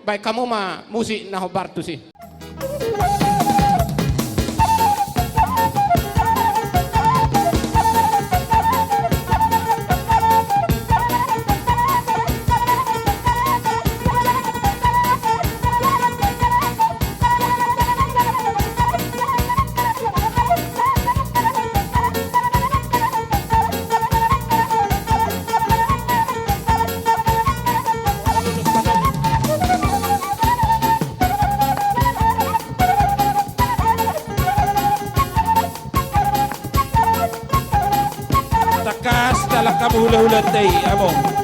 Baik kamu mah musik nah bartu sih. Takas dalam kamu hula-hula tay, amo.